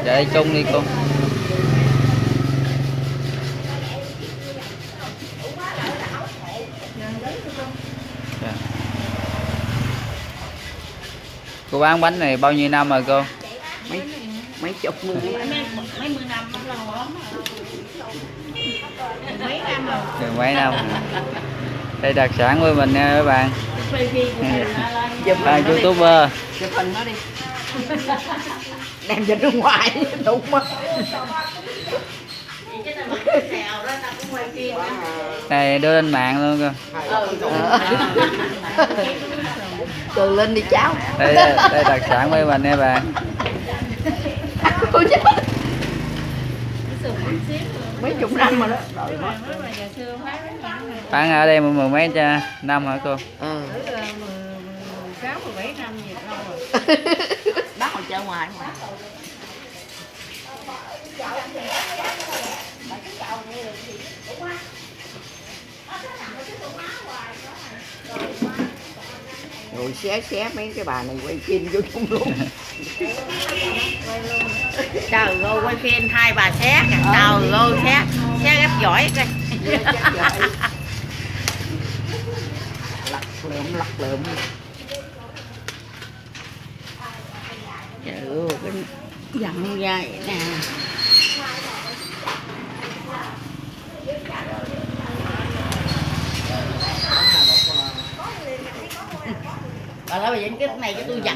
Chạy chung đi con. Dạ. Cô bán bánh này bao nhiêu năm rồi cô? Mấy chục mươi mấy mươi năm lâu lắm. Mấy năm rồi. Được mấy năm. Đây đặc sản của mình nha các bạn. YouTuber. Chụp hình nó đi. Đem ra nước ngoài đúng không? Này đưa lên mạng luôn cơ. Từ lên đi cháu. Đây đặc sản của mình nha bạn. Mấy chục năm rồi đó. Bán ở đây mười mấy năm hả cô? 16, 17 năm gì lâu rồi. Bác hồi chợ ngoài mà. Rồi xé mấy cái bà này quay phim vô chung luôn. Trời ơi quay phim hai bà xé kìa. Trời ơi xé gấp giỏi coi. Lặt lượm. Trời ơi cái dặn ra vậy nè. Bà nói bà dính cái này cho tôi dặn.